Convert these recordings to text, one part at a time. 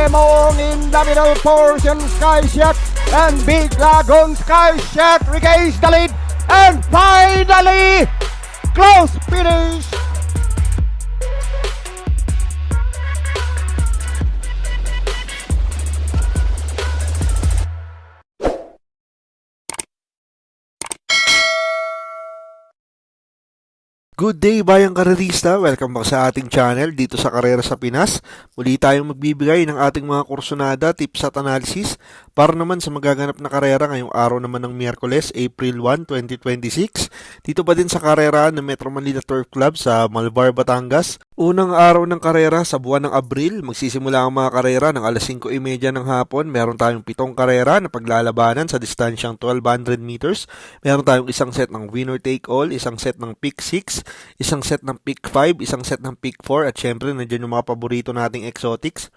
Lemon in the middle portion, Skyshack and Big Lagoon. Skyshack regains the lead and finally close finish. Good day bayang karerista, welcome back sa ating channel dito sa Karera sa Pinas. Muli tayong magbibigay ng ating mga kursunada, tips at analysis para naman sa magaganap na karera ngayong araw naman ng Miyerkules, April 1, 2026. Dito pa din sa karera ng Metro Manila Turf Club sa Malvar, Batangas. Unang araw ng karera sa buwan ng Abril, magsisimula ang mga karera ng alas 5:30 ng hapon. Meron tayong 7 karera na paglalabanan sa distansyang 1200 meters. Meron tayong isang set ng winner take all, isang set ng pick 6, isang set ng pick 5, isang set ng pick 4 at syempre nandiyan yung mga paborito nating exotics.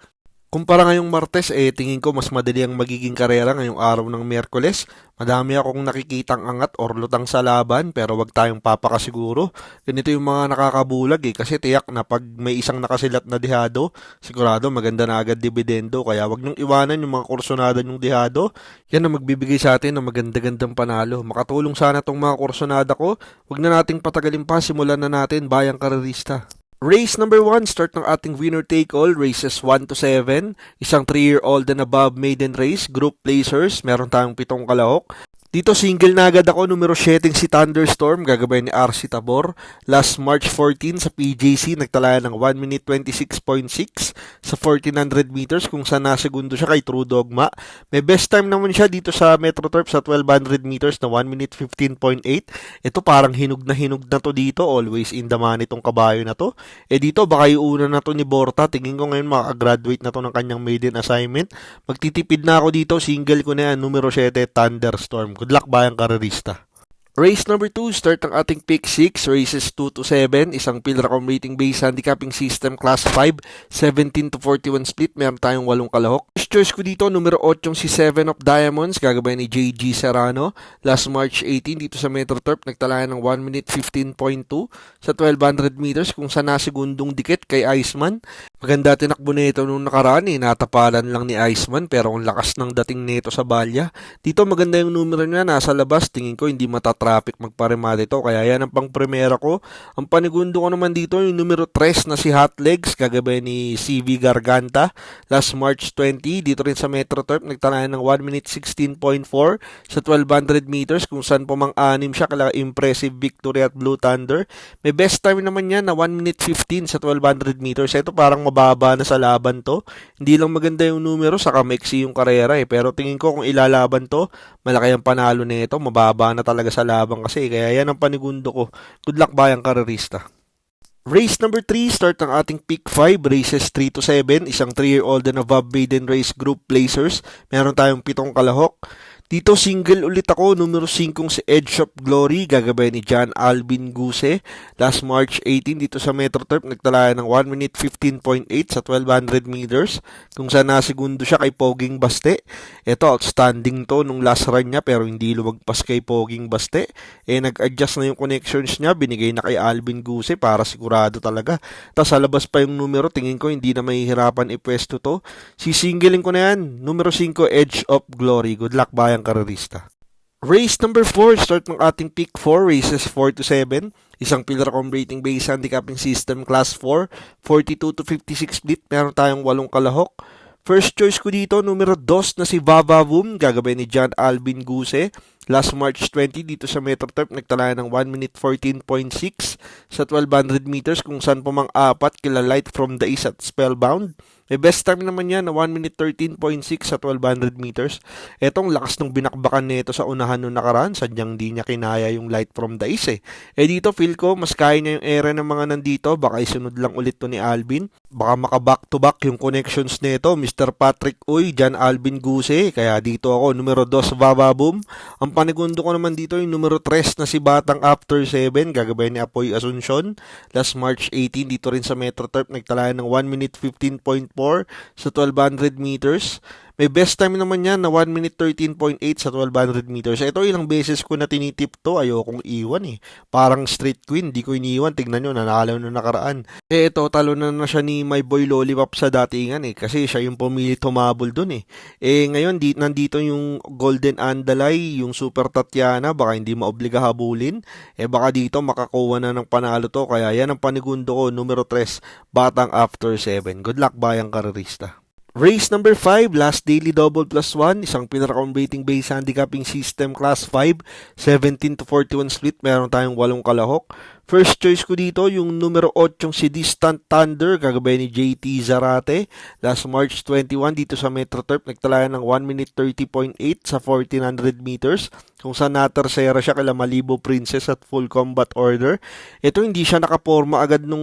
Kumpara ngayong Martes, tingin ko mas madali ang magiging karera ngayong araw ng Miyerkules. Madami akong nakikitang angat or lutang sa laban pero wag tayong papakasiguro. Ganito yung mga nakakabulag kasi tiyak na pag may isang nakasilat na dihado, sigurado maganda na agad dividendo. Kaya wag niyong iwanan yung mga kursonada yung dihado. Yan ang magbibigay sa atin ng maganda-gandang panalo. Makatulong sana tong mga kursonada ko. Wag na nating patagalin pa, simulan na natin bayang karerista. Race number 1, start ng ating winner take all, races 1 to 7, isang 3-year-old and above maiden race, group placers, meron tayong 7 kalahok. Dito single na agad ako, numero 7 si Thunderstorm, gagabay ni RC Tabor. Last March 14 sa PJC, nagtalaya ng 1 minute 26.6 sa 1400 meters kung saan nasegundo siya kay True Dogma. May best time naman siya dito sa Metro Turf sa 1200 meters na 1 minute 15.8. Ito parang hinog na to dito, always in the money itong kabayo na to. Dito baka yung una na to ni Borta, tingin ko ngayon makagraduate na to ng kanyang maiden assignment. Magtitipid na ako dito, single ko na yan, numero 7 Thunderstorm. Good luck bayang karerista. Race number 2, start ng ating pick 6, races 2 to 7, isang Pilracom rating based handicapping system class 5, 17 to 41 split, meron tayong 8 kalahok. First choice ko dito, numero 8 si 7 of Diamonds, gagabay ni JG Serrano. Last March 18 dito sa Metro Turf, nagtalaya ng 1 minute 15.2 sa 1200 meters kung saan nasegundong dikit kay Iceman. Maganda tinakbo nito nung nakaraan, natapalan lang ni Iceman pero ang lakas ng dating nito sa balya. Dito maganda yung numero niya, nasa labas, tingin ko hindi matatraffic magparemate ito, kaya yan ang pang primera ko. Ang panigundo ko naman dito yung numero 3 na si Hot Legs, gagabay ni CV Garganta. Last March 20 dito rin sa Metro Turf, nagtalaya ng 1 minute 16.4 sa 1200 meters kung saan pumang-anim siya kala impressive victory at Blue Thunder. May best time naman yan na 1 minute 15 sa 1200 meters. Ito parang mababa na sa laban to. Hindi lang maganda yung numero, saka maiksi yung karera pero tingin ko kung ilalaban to, malaki ang panalo nito, mababa na talaga sa laban kasi, kaya yan ang panigundo ko. Good luck bayang karerista. Race number 3, start ng ating pick 5, races 3 to 7, isang 3-year-old and above maiden race group placers, meron tayong 7 kalahok. Dito single ulit ako, numero 5 si Edge of Glory, gagabay ni John Alvin Guse. Last March 18 dito sa Metro Turf, nagtalaya ng 1 minute 15.8 sa 1200 meters kung saan nasegundo siya kay Poging Baste. Ito outstanding to nung last run niya pero hindi lumagpas kay Poging Baste. Nag-adjust na yung connections niya, binigay na kay Alvin Guse para sigurado talaga. Tapos sa labas pa yung numero, tingin ko hindi na mahihirapan ipwesto to. Sisingilin ko na yan, numero 5 Edge of Glory. Good luck bayang karerista. Race number 4, start ng ating pick 4, races 4 to 7, isang Pilracom rating based handicapping system class 4, 42 to 56 split, meron tayong 8 kalahok. First choice ko dito, numero 2 na si Vavavoom, gagabay ni John Alvin Guse. Last March 20 dito sa Metro Turf, nagtalaya ng 1 minute 14.6 sa 1200 meters kung saan pumang-apat kila Light from the East at Spellbound. May best time naman yan na 1 minute 13.6 sa 1200 meters. Etong lakas ng binakbakan nito sa unahan nung nakaraan, sadyang di niya kinaya yung Light from the East dito feel ko mas kaya niya yung area ng mga nandito, baka isunod lang ulit to ni Alvin. Baka maka back to back yung connections nito, Mr. Patrick Uy, John Alvin Guse. Kaya dito ako, numero 2 Vavaboom. Ang panigundo ko naman dito yung numero 3 na si Batang After 7, gagabay ni Apoy Asuncion. Last March 18 dito rin sa Metro Turf, nagtalaya ng 1 minute 15.4 sa 1200 meters. May best time naman yan na 1 minute 13.8 sa 1200 meters. Ito ilang beses ko na tinitip to, ayokong iwan eh. Parang straight queen, di ko iniwan. Tignan nyo, nanalo na nakaraan. Ito, talo na siya ni my boy Lollipop sa datingan eh. Kasi siya yung pumili tumabol dun eh. Ngayon, nandito yung Golden Andalay, yung Super Tatiana, baka hindi maobliga habulin. Baka dito makakuha na ng panalo to. Kaya yan ang panigundo ko, numero 3, Batang After 7. Good luck, bayang karerista. Race number 5, last daily double plus 1, isang pinaka-home rating based handicapping system class 5, 17 to 41 split, meron tayong 8 kalahok. First choice ko dito, yung numero 8 si Distant Thunder, kagabay ni JT Zarate. Last March 21 dito sa Metro Turf, nagtalayan ng 1 minute 30.8 sa 1400 meters. Kung saan natersera siya kala Malibu Princess at full combat order. Ito hindi siya nakaporma agad nung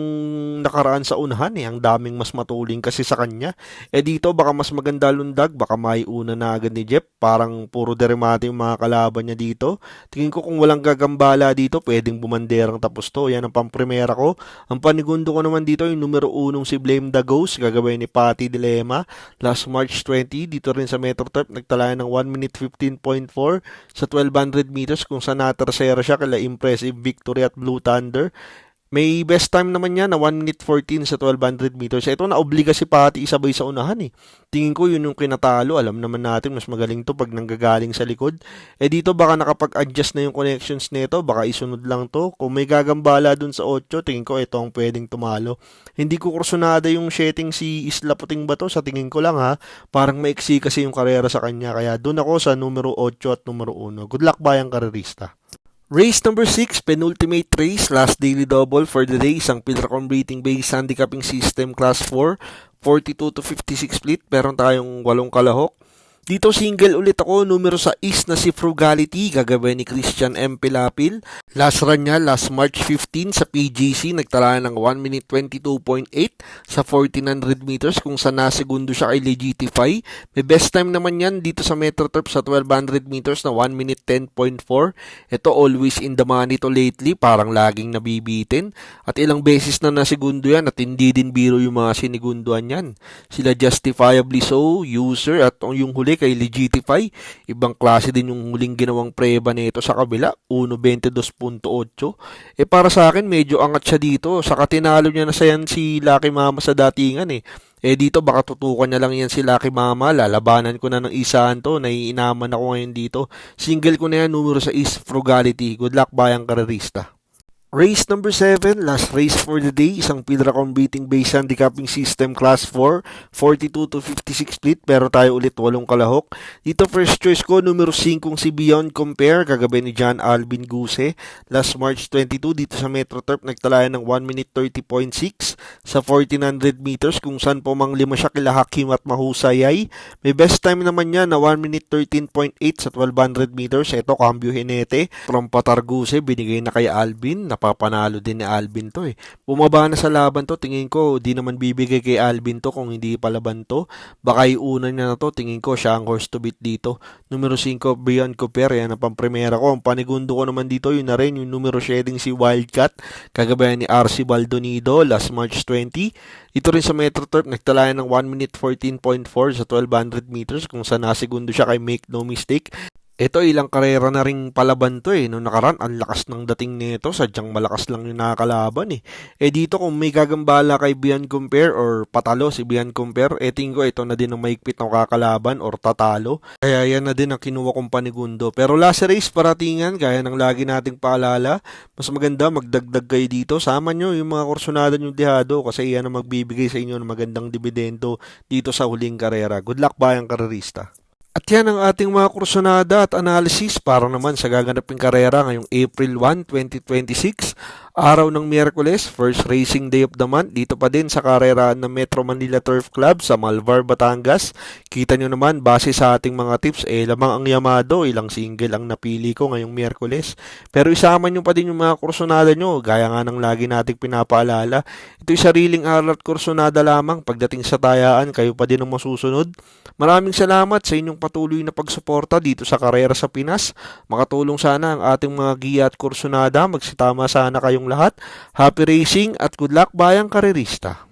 nakaraan sa unahan eh. Ang daming mas matuling kasi sa kanya. Dito baka mas maganda lundag, baka maiuna na agad ni Jeff. Parang puro deremate yung mga kalaban niya dito. Tingin ko kung walang gagambala dito, pwedeng bumanderang tapos to. Yan ang pamprimera ko. Ang panigundo ko naman dito yung numero 1 si Blame the Ghost, gagawin ni Patty Dilema. Last March 20, dito rin sa Metro Turf, nagtalayan ng 1 minute 15.4 sa 1200 meters kung saan natersera siya kala Impressive Victory at Blue Thunder. May best time naman niya na 1 minute 14 sa 1200 meters. Ito na obliga si Patty isabay sa unahan eh. Tingin ko yun yung kinatalo. Alam naman natin mas magaling to pag nanggagaling sa likod. Dito baka nakapag-adjust na yung connections nito. Baka isunod lang to. Kung may gagambala dun sa 8, tingin ko ito ang pwedeng tumalo. Hindi ko kursunada yung setting si Isla Puting Bato. Sa tingin ko lang ha. Parang maiksi kasi yung karera sa kanya. Kaya dun ako sa numero 8 at numero 1. Good luck bayang karerista. Race number 6, penultimate race, last daily double for the day, isang pinaka-home rating based handicapping system class 4, 42 to 56 split, meron tayong 8 kalahok. Dito single ulit ako, numero 6 na si Frugality, gagawin ni Christian M. Pilapil. Last run niya, last March 15 sa PGC, nagtala ng 1 minute 22.8 sa 1400 meters kung saan nasegundo siya kay Legitify. May best time naman yan dito sa Metro Turf sa 1200 meters na 1 minute 10.4. Ito always in the money to lately, parang laging nabibitin. At ilang beses na nasegundo yan at hindi din biro yung mga sinigunduan yan. Sila Justifiably So, User at yung huli kay Legitify. Ibang klase din yung huling ginawang preba nito sa kabila, 1.22.8. Para sa akin, medyo angat siya dito. Saka tinalo niya na sayan si Lucky Mama sa datingan eh. Dito baka tutukan niya lang yan si Lucky Mama. Lalabanan ko na ng isahan to. Naiinaman ako ngayon dito. Single ko na yan, numero 6, Frugality. Good luck bayang karerista. Race number 7, last race for the day, isang pinaka-competing based handicapping system class 4, 42 to 56 split, pero tayo ulit 8 kalahok. Dito first choice ko, numero 5 si Beyond Compare, kagabi ni John Alvin Guse. Last March 22, dito sa Metro Turf, nagtalayan ng 1 minute 30.6 sa 1400 meters, kung saan pumanglima siya kila Hakim at Mahusayay. May best time naman niya na 1 minute 13.8 sa 1200 meters. Ito, Cambio Hinete, from Patarguse, binigay na kay Alvin, papanalo din ni Alvin to eh. Bumaba na sa laban to, tingin ko di naman bibigay kay Alvin to kung hindi palaban to. Baka iuna niya na to, tingin ko siya ang horse to beat dito. Numero 5, Beyond Cooper, yan ang pamprimera ko. Ang panigundo ko naman dito, yun na rin yung numero 7 si Wildcat, kagabayan ni RC Baldonido, last March 20. Ito rin sa Metro Turf, nagtalayan ng 1 minute 14.4 sa 1200 meters kung saan nasigundo siya kay Make No Mistake. Ito ilang karera na ring palaban to eh. Noong nakaraan, ang lakas ng dating nito. Sadyang malakas lang yung nakakalaban eh. Dito kung may gagambala kay Beyond Compare or patalo si Beyond Compare, tingin ko ito na din ang maigpit ng kakalaban or tatalo. Kaya yan na din ang kinuha kong panigundo. Pero last race, paratingan, gaya ng lagi nating paalala, mas maganda magdagdag kayo dito. Sama nyo yung mga kursunada nyo dihado kasi yan ang magbibigay sa inyo ng magandang dividendo dito sa huling karera. Good luck bayang karerista. At yan ang ating mga kursonada at analysis para naman sa gaganaping karera ngayong April 1, 2026. Araw ng Miyerkules, first racing day of the month, dito pa din sa kareraan ng Metro Manila Turf Club sa Malvar, Batangas. Kita nyo naman, base sa ating mga tips, lamang ang Yamado, ilang single ang napili ko ngayong Miyerkules. Pero isama nyo pa din yung mga kursonada nyo, gaya nga ng lagi nating pinapaalala. Ito'y sariling aral at kursonada lamang, pagdating sa tayaan, kayo pa din ang masusunod. Maraming salamat sa inyong patuloy na pagsuporta dito sa Karera sa Pinas. Makatulong sana ang ating mga giya at kursonada, magsitama sana kayong lahat. Happy racing at good luck bayang karerista.